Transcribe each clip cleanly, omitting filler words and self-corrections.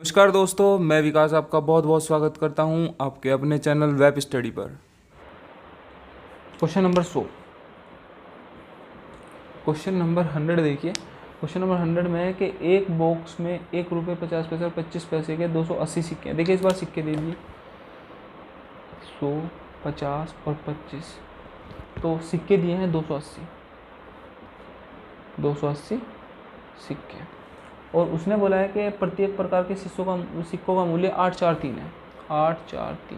नमस्कार दोस्तों, मैं विकास आपका बहुत बहुत स्वागत करता हूं आपके अपने चैनल वेब स्टडी पर। क्वेश्चन नंबर 100, क्वेश्चन नंबर 100 देखिए। क्वेश्चन नंबर 100 में है कि एक बॉक्स में ₹1.50 और 25 पैसे के 280 सिक्के हैं। देखिए इस बार सिक्के दे दिए 100, 50 और 25, तो सिक्के दिए हैं 280 सिक्के, और उसने बोला है कि प्रत्येक प्रकार के सिक्कों का मूल्य 843 है। 843,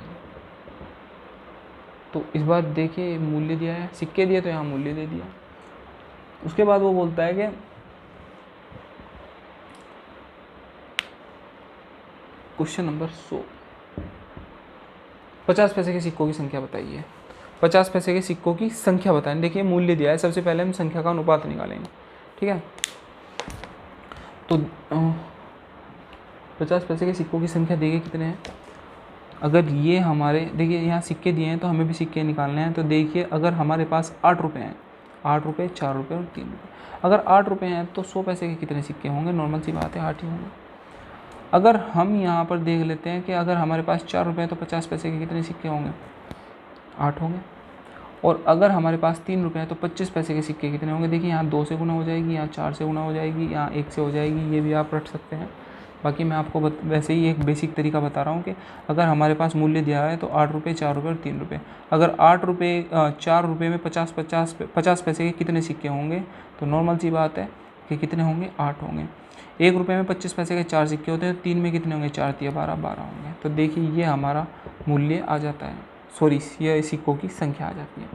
तो इस बार देखिए मूल्य दिया है, सिक्के दिए तो यहाँ मूल्य दे दिया। उसके बाद वो बोलता है कि क्वेश्चन नंबर 100, 50 पैसे के सिक्कों की संख्या बताइए। 50 पैसे के सिक्कों की संख्या बताएं। देखिए मूल्य दिया है, सबसे पहले हम संख्या का अनुपात निकालेंगे, ठीक है। तो 50 पैसे के सिक्कों की संख्या देखिए कितने हैं। अगर ये हमारे, देखिए यहाँ सिक्के दिए हैं तो हमें भी सिक्के निकालने हैं। तो देखिए अगर हमारे पास 8 रुपये हैं, 8 रुपये, 4 रुपये और 3 रुपये, अगर 8 रुपये हैं तो 100 पैसे के कितने सिक्के होंगे? नॉर्मल सी बात है, 8 ही होंगे। अगर हम यहाँ पर देख लेते हैं कि अगर हमारे पास 4 रुपये हैं तो 50 पैसे के कितने सिक्के होंगे? 8 होंगे। और अगर हमारे पास 3 रुपये हैं तो 25 पैसे के सिक्के कितने होंगे? देखिए यहाँ 2 से गुना हो जाएगी, यहाँ 4 से गुना हो जाएगी, यहाँ 1 से हो जाएगी, ये भी आप रट सकते हैं। बाकी मैं आपको वैसे ही एक बेसिक तरीका बता रहा हूँ कि अगर हमारे पास मूल्य दिया है तो 8 रुपये, 4 रुपये और 3 रुपये। अगर 8 रुपये 4 रुपये में 50 पैसे के कितने सिक्के होंगे? तो नॉर्मल सी बात है कि कितने होंगे? 8 होंगे। 1 रुपये में 25 पैसे के 4 सिक्के होते हैं, तो 3 में कितने होंगे? 4 तिया 12, 12 होंगे। तो देखिए ये हमारा मूल्य आ जाता है, सॉरी ये सिक्कों की संख्या आ जाती है।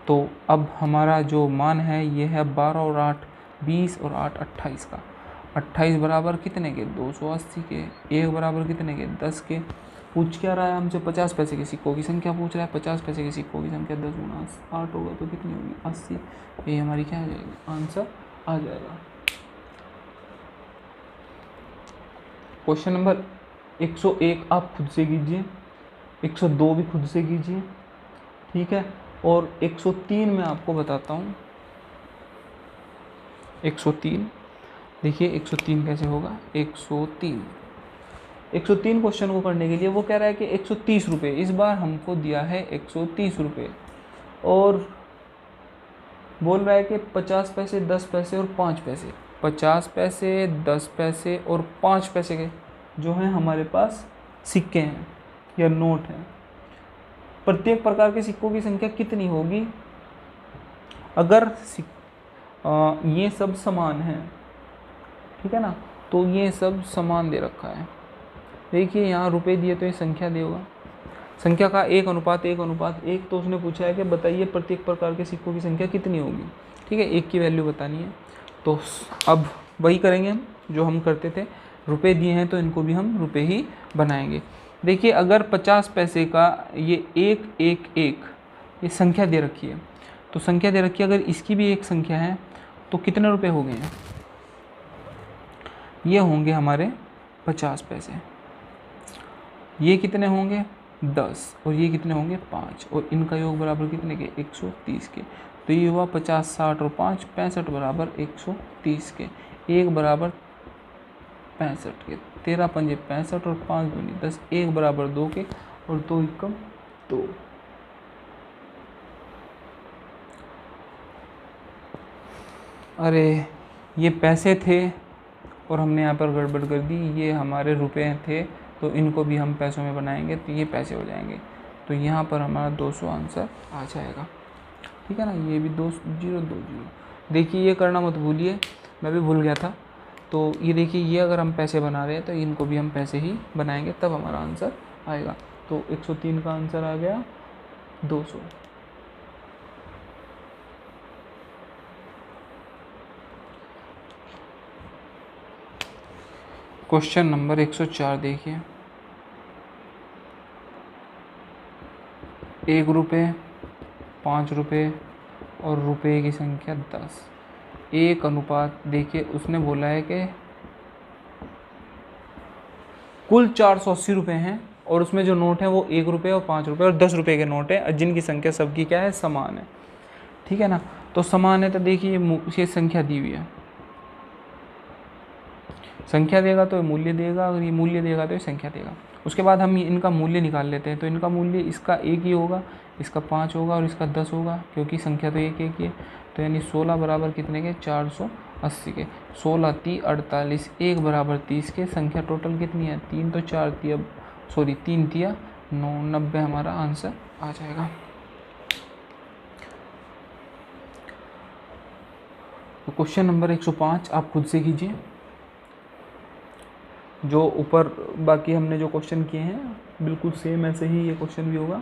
तो अब हमारा जो मान है ये है 12 और 8 20 और 8 28 का। 28 बराबर कितने के? 280 के। 1 बराबर कितने के? 10 के। पूछ क्या रहा है हमसे? 50 पैसे के सिक्कों की संख्या पूछ रहा है। 50 पैसे के सिक्कों की संख्या 10 गुना 8 होगा तो कितनी होगी? 80। ये हमारी क्या आ जाएगी? आंसर आ जाएगा। क्वेश्चन नंबर 101 आप खुद से कीजिए, 102 भी खुद से कीजिए, ठीक है। और 103 मैं आपको बताता हूँ। 103 देखिए 103 कैसे होगा? 103 क्वेश्चन को करने के लिए वो कह रहा है कि 130 रुपये, इस बार हमको दिया है 130 रुपये, और बोल रहा है कि 50 पैसे, 10 पैसे और 5 पैसे, 50 पैसे, 10 पैसे और 5 पैसे के जो हैं हमारे पास सिक्के हैं या नोट हैं, प्रत्येक प्रकार के सिक्कों की संख्या कितनी होगी अगर ये सब समान हैं, ठीक है ना। तो ये सब समान दे रखा है। देखिए यहाँ रुपए दिए तो ये संख्या देगा, संख्या का 1:1:1, तो उसने पूछा है कि बताइए प्रत्येक प्रकार के सिक्कों की संख्या कितनी होगी, ठीक है। एक की वैल्यू बतानी है। तो अब वही करेंगे हम जो हम करते थे, रुपए दिए हैं तो इनको भी हम रुपए ही बनाएंगे। देखिए अगर 50 पैसे का ये 111 ये संख्या दे रखी है, तो संख्या दे रखी है, अगर इसकी भी एक संख्या है तो कितने रुपए हो गए हैं? ये होंगे हमारे 50 पैसे। ये कितने होंगे? 10, और ये कितने होंगे? 5, और इनका योग बराबर कितने के? 130 के। तो ये हुआ 50, 60 और 5 65 बराबर 130 के। 1 बराबर 65 के, 13 पंजे 65 और 5 दूनी 10, 1 बराबर 2 के, और 2 एकम 2। अरे ये पैसे थे और हमने यहाँ पर गड़बड़ कर दी, ये हमारे रुपए थे तो इनको भी हम पैसों में बनाएंगे तो ये पैसे हो जाएंगे। तो यहाँ पर हमारा 200 आंसर आ जाएगा, ठीक है ना। ये भी 2020। देखिए ये करना मत भूलिए, मैं भी भूल गया था। तो ये देखिए ये अगर हम पैसे बना रहे हैं तो इनको भी हम पैसे ही बनाएंगे, तब हमारा आंसर आएगा। तो 103 का आंसर आ गया 200। क्वेश्चन नंबर 104 देखिए। 1 रुपये, 5 रुपये और रुपये की संख्या 10, 1:, देखिए उसने बोला है कि कुल 480 रुपये हैं, और उसमें जो नोट है वो 1 रुपये और 5 रुपये और 10 रुपये के नोट है, जिनकी संख्या सबकी क्या है? समान है, ठीक है ना। तो समान है तो देखिए ये संख्या दी हुई है, संख्या देगा तो ये मूल्य देगा, अगर ये मूल्य देगा तो ये संख्या देगा। उसके बाद हम इनका मूल्य निकाल लेते हैं। तो इनका मूल्य इसका 1 ही होगा, इसका 5 होगा और इसका 10 होगा, क्योंकि संख्या तो एक ही है। तो यानी 16 बराबर कितने के, 480 के। 16 3 48, 1 बराबर 30 के। संख्या टोटल कितनी है, 3 तो 4 तिया, सॉरी 3 तिया 9, 90 हमारा आंसर आ जाएगा। तो क्वेश्चन नंबर 105 आप खुद से कीजिए, जो ऊपर बाकी हमने जो क्वेश्चन किए हैं बिल्कुल सेम ऐसे ही ये क्वेश्चन भी होगा,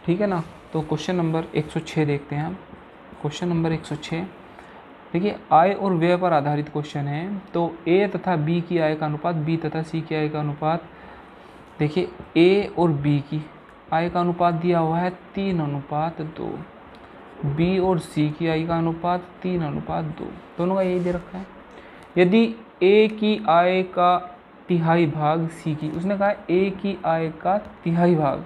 ठीक है ना। तो क्वेश्चन नंबर 106 देखते हैं हम। क्वेश्चन नंबर 106 देखिए, आय और व्यय पर आधारित क्वेश्चन है। तो ए तथा बी की आय का अनुपात, बी तथा सी की आय का अनुपात। देखिए ए और बी की आय का अनुपात दिया हुआ है 3:2, बी और सी की आय का अनुपात 3:2, दोनों का यही दे रखा है। यदि ए की आय का तिहाई भाग सी की, उसने कहा ए की आय का तिहाई भाग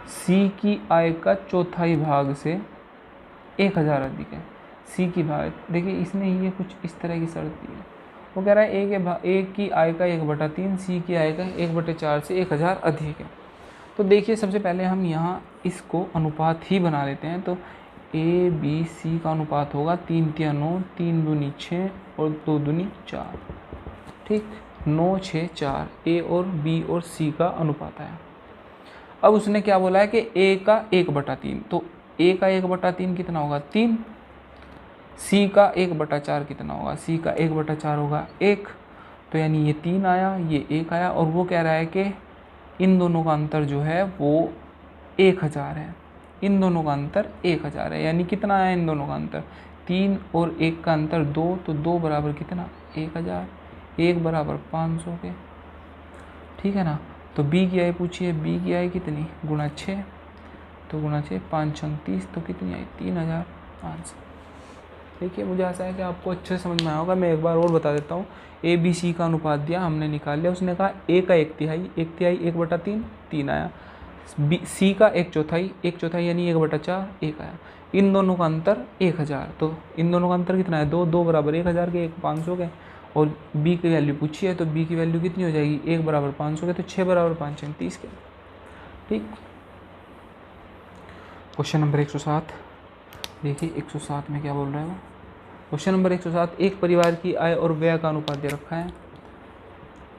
सी की आय का चौथाई भाग से 1000 अधिक है। सी की भाग, देखिए इसने ये कुछ इस तरह की शर्त दी है। वो कह रहा है ए की आय का 1/3, सी की आय का 1/4 से 1000 अधिक है। तो देखिए सबसे पहले हम यहाँ इसको अनुपात ही बना लेते हैं। तो ए बी सी का अनुपात होगा 3 तिया 9, 3 दूनी 6 और 2 दूनी 4, ठीक, 9 6 4 ए और बी और सी का अनुपात है। अब उसने क्या बोला है कि ए का 1/3, तो ए का 1/3 कितना होगा, 3। सी का 1/4 कितना होगा, सी का 1/4 होगा 1। तो यानी ये 3 आया, ये 1 आया, और वो कह रहा है कि इन दोनों का अंतर जो है वो 1000 है। इन दोनों का अंतर 1000 है। यानी कितना आया इन दोनों का अंतर, 3 और 1 का अंतर 2, तो 2 बराबर कितना, 1000, 1 बराबर 500 के, ठीक है ना। तो बी की आय पूछिए, बी की आय कितनी, गुणा 6, तो गुणा 6 5 6 30, तो कितनी आई 3500। देखिए मुझे आशा है कि आपको अच्छे से समझ में आया होगा। मैं एक बार और बता देता हूँ। ए बी सी का अनुपात दिया, हमने निकाल लिया। उसने कहा ए का 1/3, 1/3 3 आया। बी सी का 1/4, 1/4 यानी 1/4 1 आया। इन दोनों का अंतर 1000, तो इन दोनों का अंतर कितना है, 2, 2 बराबर 1000 के, 1 500 के। और बी की वैल्यू पूछी है, तो बी की वैल्यू कितनी हो जाएगी, 1 बराबर 500 के, तो 6 बराबर 5 30 के, ठीक। क्वेश्चन नंबर 107 देखिए, 107 में क्या बोल रहा है वो। क्वेश्चन नंबर 107, एक परिवार की आय और व्यय का अनुपात दे रखा है।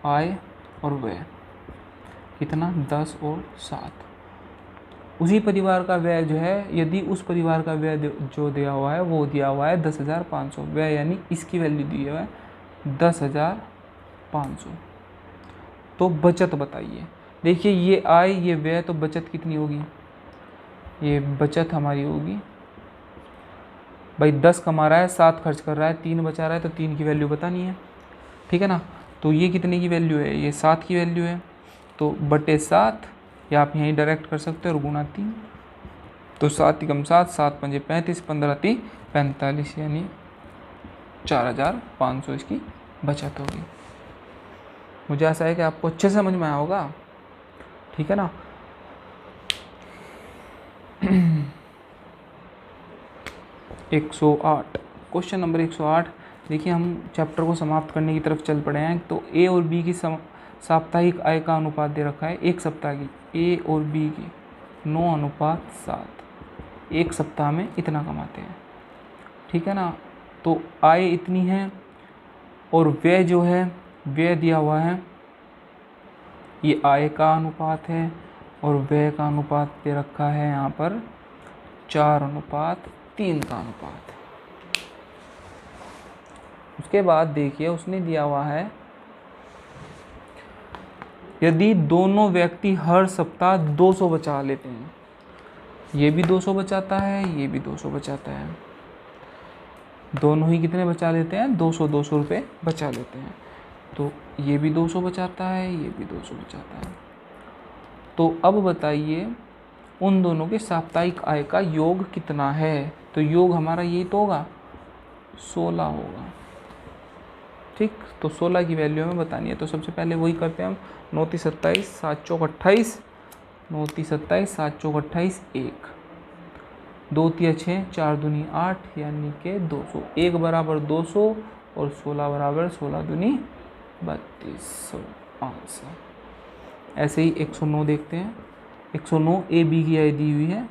आय और व्यय कितना, 10 और 7। उसी परिवार का व्यय जो है, यदि उस परिवार का व्यय जो दिया हुआ है वो दिया हुआ है 10,500, व्यय यानी इसकी वैल्यू दी हुआ है 10,500। तो बचत बताइए। देखिए ये आय ये व्यय, तो बचत कितनी होगी, ये बचत हमारी होगी भाई 10 कमा रहा है, 7 खर्च कर रहा है, 3 बचा रहा है, तो 3 की वैल्यू बतानी है, ठीक है ना। तो ये कितने की वैल्यू है, ये 7 की वैल्यू है, तो बटे 7, या आप यहीं डायरेक्ट कर सकते हो और गुणा 3। तो 7 × 7, 7 × 5 35, 15 × 3 45, यानी 4,500 इसकी बचत होगी। मुझे आशा है कि आपको अच्छे से समझ में आया होगा, ठीक है ना। क्वेश्चन नंबर 108 देखिए, हम चैप्टर को समाप्त करने की तरफ चल पड़े हैं। तो ए और बी की साप्ताहिक आय का अनुपात दे रखा है। एक सप्ताह की ए और बी की 9:7, एक सप्ताह में इतना कमाते हैं, ठीक है ना। तो आय इतनी है और व्यय जो है, व्यय दिया हुआ है, ये आय का अनुपात है और व्यय का अनुपात दे रखा है यहाँ पर 4:3 का अनुपात। उसके बाद देखिए उसने दिया हुआ है, यदि दोनों व्यक्ति हर सप्ताह 200 बचा लेते हैं, ये भी 200 बचाता है, ये भी 200 बचाता है, दोनों ही कितने बचा लेते हैं, 200 रुपये बचा लेते हैं। तो ये भी 200 बचाता है, ये भी 200 बचाता है। तो अब बताइए उन दोनों के साप्ताहिक आय का योग कितना है। तो योग हमारा यही तो होगा, 16 होगा, ठीक। तो 16 की वैल्यू हमें बतानी है। तो सबसे पहले वही करते हैं हम, 9 × 27 7 × 28, 9 × 27 7 × 28 1, 2 × 6 4 × 2 = 8, यानी कि 200। 1 बराबर 200 और 16 बराबर 16 दूनी 3200 आंसर। ऐसे ही 109 देखते हैं। 109 ए बी की आय दी हुई है,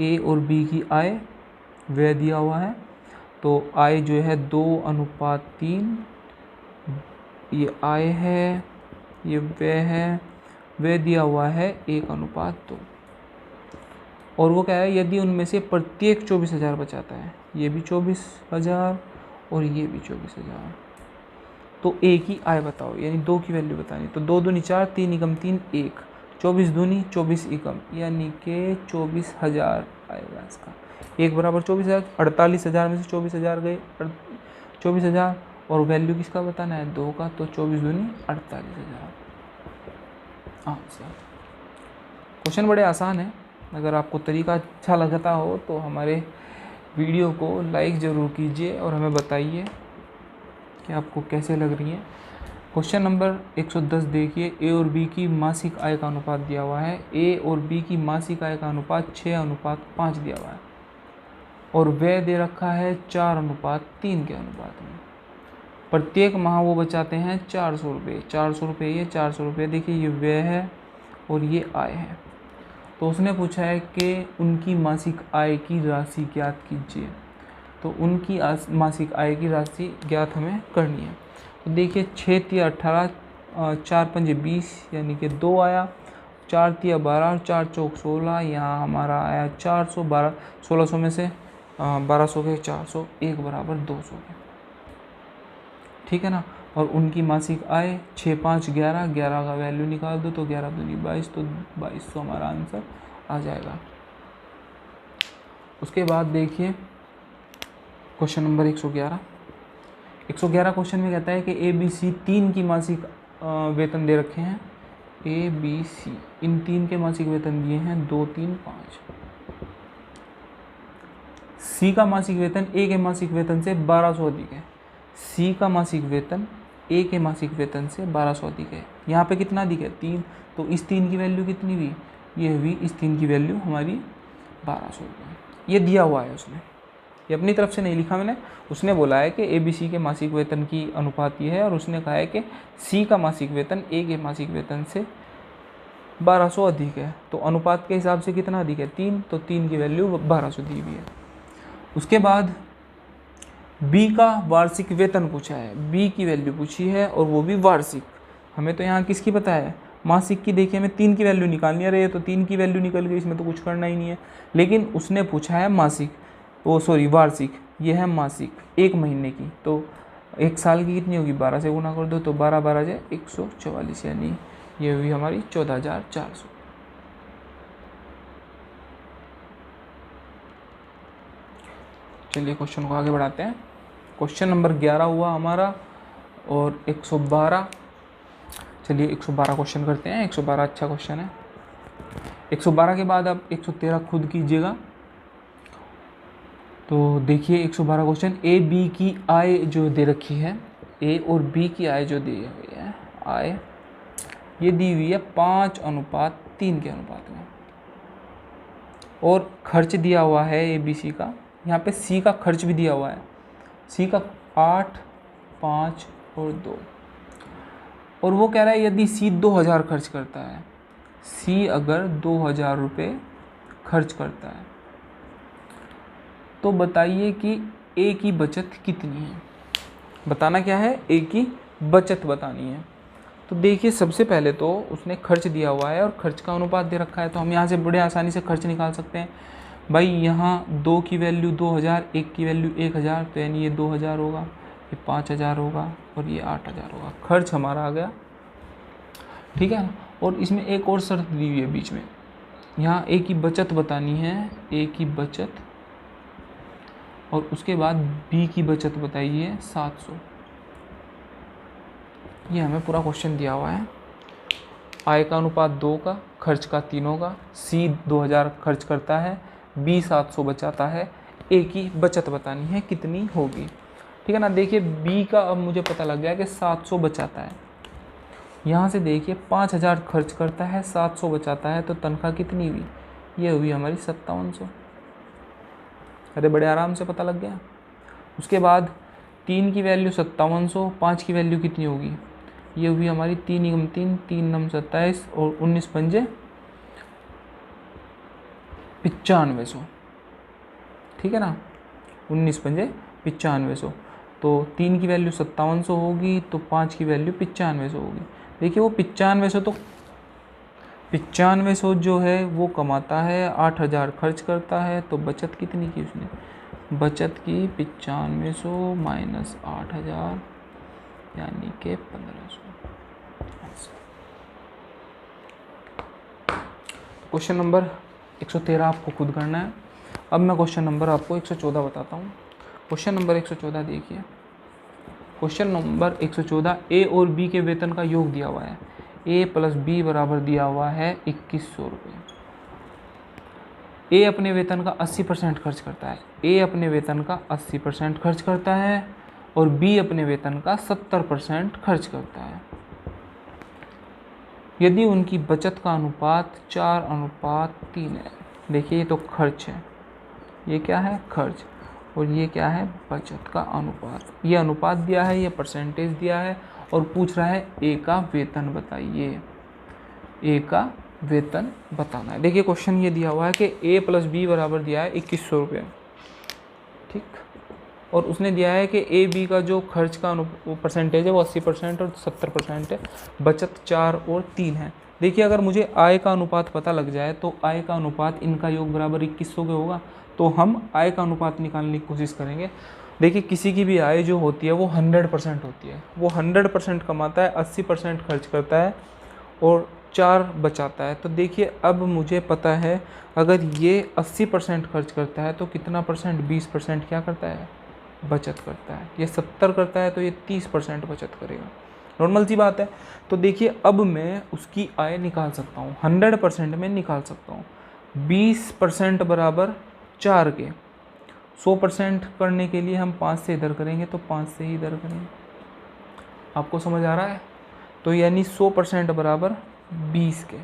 ए और बी की आय व्यय दिया हुआ है। तो आय जो है 2:3, ये आय है, ये व्यय है, व्यय दिया हुआ है 1:2। और वो क्या है, यदि उनमें से प्रत्येक 24,000 बचाता है, ये भी 24,000 और ये भी 24,000, तो ए की आय बताओ, यानी 2 की वैल्यू बतानी। तो 2 दूनी 4, 3 एकम 3, 1, 24 दूनी 24 एकम, यानी कि 24,000 आएगा इसका। 1 बराबर 24,000, 48,000 में से 24,000 गए, 24,000, और वैल्यू किसका बताना है, 2 का, तो 24 दूनी 48,000 आंसर। क्वेश्चन बड़े आसान है। अगर आपको तरीका अच्छा लगता हो तो हमारे वीडियो को लाइक ज़रूर कीजिए और हमें बताइए कि आपको कैसे लग रही है। क्वेश्चन नंबर 110 देखिए, ए और बी की मासिक आय का अनुपात दिया हुआ है। ए और बी की मासिक आय का अनुपात 6:5 दिया हुआ है और व्यय दे रखा है 4:3 के अनुपात में। प्रत्येक माह वो बचाते हैं 400 रुपये। 400 रुपये ये, 400 रुपये, देखिए ये व्यय है और ये आय है। तो उसने पूछा है कि उनकी मासिक आय की राशि ज्ञात कीजिए। तो उनकी मासिक आय की राशि ज्ञात हमें करनी है। तो देखिए 6 तिया 18, 4 पंजे 20, यानी कि 2 आया, 4 तिया 12, 4 चौक 16, यहाँ हमारा आया 400, 12, 1600 में से 1200 के 400, 1 बराबर 200 के, ठीक है ना। और उनकी मासिक आय 6 5 11, 11 का वैल्यू निकाल दो, तो 11 दूनी 22, तो 2200 हमारा आंसर आ जाएगा। उसके बाद देखिए क्वेश्चन नंबर 111। 111 क्वेश्चन में कहता है कि ए बी सी 3 की मासिक वेतन दे रखे हैं। ए बी सी, इन 3 के मासिक वेतन दिए हैं 2 3 5। सी का मासिक वेतन ए के मासिक वेतन से 1200 अधिक है। सी का मासिक वेतन ए के मासिक वेतन से 1200 अधिक है। यहाँ पे कितना अधिक है, 3, तो इस 3 की वैल्यू कितनी हुई, ये हुई, इस 3 की वैल्यू हमारी 1200 रुपये। ये दिया हुआ है उसने, ये अपनी तरफ से नहीं लिखा मैंने, उसने बोला है कि ए बी सी के मासिक वेतन की अनुपात ये है, और उसने कहा है कि सी का मासिक वेतन ए के मासिक वेतन से 1200 अधिक है। तो अनुपात के हिसाब से कितना अधिक है, 3, तो 3 की वैल्यू 1200 दी हुई है। उसके बाद बी का वार्षिक वेतन पूछा है, बी की वैल्यू पूछी है और वो भी वार्षिक। हमें तो यहाँ किसकी पता है, मासिक की। देखिए हमें 3 की वैल्यू निकालनी है, तो 3 की वैल्यू निकल गई, इसमें तो कुछ करना ही नहीं है। लेकिन उसने पूछा है मासिक, वो सॉरी वार्षिक, ये है मासिक 1 महीने की। तो 1 साल की कितनी होगी, 12 से गुना कर दो, तो 12 12 जाए 144, यानी ये हुई हमारी 14,400। चलिए क्वेश्चन को आगे बढ़ाते हैं। क्वेश्चन नंबर 11 हुआ हमारा, और 112। चलिए 112 क्वेश्चन करते हैं। 112 अच्छा क्वेश्चन है। 112 के बाद आप 113 खुद कीजिएगा। तो देखिए 112 क्वेश्चन, ए बी की आय जो दे रखी है, ए और बी की आय जो दी हुई है, आय ये दी हुई है 5:3 के अनुपात में, और खर्च दिया हुआ है ए बी सी का। यहाँ पे सी का खर्च भी दिया हुआ है, सी का 8, 5 और 2। और वो कह रहा है यदि सी 2000 खर्च करता है, सी अगर 2000 रुपये खर्च करता है, तो बताइए कि ए की बचत कितनी है। बताना क्या है, ए की बचत बतानी है। तो देखिए सबसे पहले तो उसने खर्च दिया हुआ है और खर्च का अनुपात दे रखा है, तो हम यहाँ से बड़े आसानी से खर्च निकाल सकते हैं। भाई यहाँ 2 की वैल्यू 2000, 1 की वैल्यू 1000, तो यानी ये 2000 होगा, ये 5000 होगा और ये 8000 होगा। खर्च हमारा आ गया, ठीक है। और इसमें एक और शर्त दी हुई है बीच में, यहाँ ए की बचत बतानी है, ए की बचत, और उसके बाद बी की बचत बताइए 700। ये हमें पूरा क्वेश्चन दिया हुआ है। आय का अनुपात 2 का, खर्च का 3 का, सी 2000 खर्च करता है, बी 700 बचाता है, ए की बचत बतानी है कितनी होगी, ठीक है ना। देखिए बी का अब मुझे पता लग गया कि 700 बचाता है। यहाँ से देखिए 5000 खर्च करता है, 700 बचाता है, तो तनख्वाह कितनी हुई, ये हुई हमारी 5700। अरे बड़े आराम से पता लग गया। उसके बाद 3 की वैल्यू 5700, 5 की वैल्यू कितनी होगी, ये हुई हमारी 3 एकम 3, 3 नम 27 और 19 पंजे 9500, ठीक है ना, 19 पंजे 9500। तो 3 की वैल्यू 5700 होगी तो 5 की वैल्यू 9500 होगी। देखिए वो 9500 तो 9500 जो है वो कमाता है, 8000 खर्च करता है, तो बचत कितनी की उसने, बचत की 9500 माइनस 8000 यानी कि 1500। क्वेश्चन नंबर 113 आपको खुद करना है। अब मैं क्वेश्चन नंबर आपको 114 बताता हूँ। क्वेश्चन नंबर 114 देखिए, क्वेश्चन नंबर 114 ए और बी के वेतन का योग दिया हुआ है। ए प्लस बी बराबर दिया हुआ है 2100 रुपये। ए अपने वेतन का 80% खर्च करता है, ए अपने वेतन का 80% खर्च करता है और बी अपने वेतन का 70% खर्च करता है। यदि उनकी बचत का अनुपात 4:3 है। देखिए ये तो खर्च है, ये क्या है, खर्च, और ये क्या है, बचत का अनुपात। ये अनुपात दिया है, ये परसेंटेज दिया है और पूछ रहा है ए का वेतन बताइए, ए का वेतन बताना है। देखिए क्वेश्चन ये दिया हुआ है कि ए प्लस बी बराबर दिया है 2100 रुपये, ठीक, और उसने दिया है कि ए बी का जो खर्च का परसेंटेज है वो 80% और 70% है, बचत 4 और 3 है। देखिए अगर मुझे आय का अनुपात पता लग जाए तो आय का अनुपात इनका योग बराबर 2100 के होगा, तो हम आय का अनुपात निकालने की कोशिश करेंगे। देखिए किसी की भी आय जो होती है वो 100% होती है, वो 100% कमाता है, 80% खर्च करता है और 4 बचाता है। तो देखिए अब मुझे पता है अगर ये 80% खर्च करता है तो कितना परसेंट, 20% क्या करता है, बचत करता है। ये 70 करता है तो ये 30% बचत करेगा, नॉर्मल सी बात है। तो देखिए अब मैं उसकी आय निकाल सकता हूँ, 100% में निकाल सकता हूँ। 20% बराबर 4 के, 100% करने के लिए हम 5 से इधर करेंगे तो 5 से ही इधर करेंगे। आपको समझ आ रहा है? तो यानी 100% बराबर 20 के,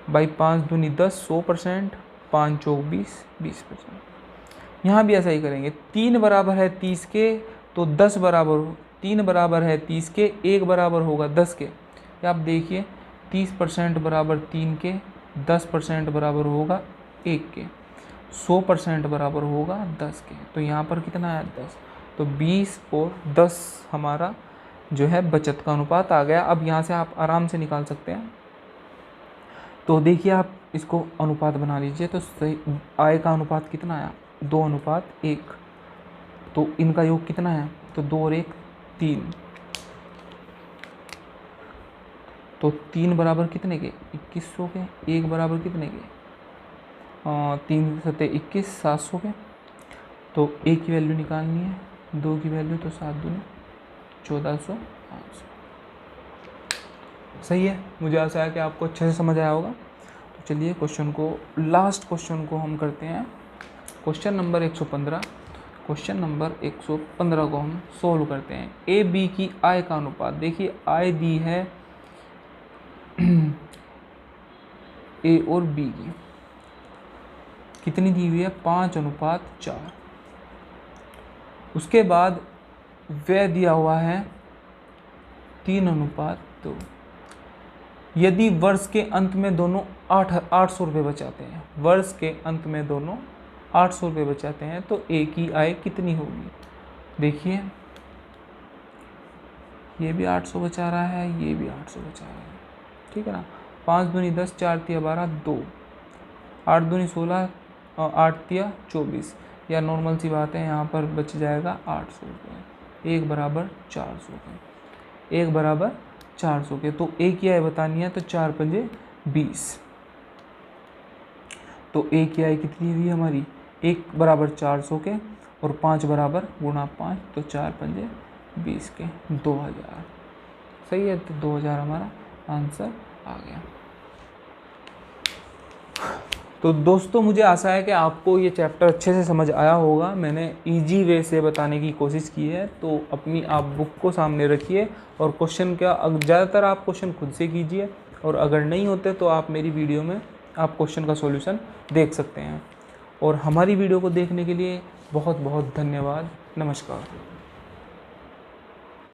बाई 5 दूनी 10, 100%, 5 चौक 20, 20%। यहाँ भी ऐसा ही करेंगे। 3 बराबर है 30 के तो 10 बराबर, 3 बराबर है 30 के, 1 बराबर होगा 10 के। या आप देखिए 30% बराबर 3 के, 10% बराबर होगा 1 के, 100% बराबर होगा 10 के। तो यहाँ पर कितना है 10, तो 20 और 10 हमारा जो है बचत का अनुपात आ गया। अब यहाँ से आप आराम से निकाल सकते हैं। तो देखिए आप इसको अनुपात बना लीजिए तो सही, आय का अनुपात कितना आया, 2:1। तो इनका योग कितना है, तो 2 और 1 3, तो 3 बराबर कितने के, 2100 के, 1 बराबर कितने के, 3 सत्ते 21, 700 के। तो 1 की वैल्यू निकालनी है, 2 की वैल्यू तो 7 दूनी 1400, 500। सही है, मुझे आशा है कि आपको अच्छे से समझ आया होगा। तो चलिए क्वेश्चन को, लास्ट क्वेश्चन को हम करते हैं। क्वेश्चन नंबर 115, क्वेश्चन नंबर 115 को हम सोल्व करते हैं। ए बी की आय का अनुपात। देखिए आय दी है ए और बी की, कितनी दी हुई है, 5:4। उसके बाद व्यय दिया हुआ है 3:2। यदि वर्ष के अंत में दोनों 800 रुपये बचाते हैं, वर्ष के अंत में दोनों 800 रुपये बचाते हैं तो ए की आय कितनी होगी। देखिए ये भी 800 बचा रहा है, ये भी 800 बचा रहा है, ठीक है ना। 5 दूनी 10, 4 तिया 12, 2, 8 दूनी 16, 8 तिया 24। या नॉर्मल सी बात है, यहाँ पर बच जाएगा 800 रुपये। 1 बराबर 400 के, 1 बराबर 400 के। तो ए की आय बतानी है तो 4 पंजे 20। तो ए की आय कितनी हुई हमारी, 1 बराबर 400 के और 5 बराबर गुणा 5, तो 4 पंजे 20 के, 2000। सही है, तो 2000 हमारा आंसर आ गया। तो दोस्तों मुझे आशा है कि आपको ये चैप्टर अच्छे से समझ आया होगा। मैंने इजी वे से बताने की कोशिश की है। तो अपनी आप बुक को सामने रखिए और क्वेश्चन का ज़्यादातर आप क्वेश्चन खुद से कीजिए, और अगर नहीं होते तो आप मेरी वीडियो में आप क्वेश्चन का सॉल्यूशन देख सकते हैं। और हमारी वीडियो को देखने के लिए बहुत बहुत धन्यवाद। नमस्कार।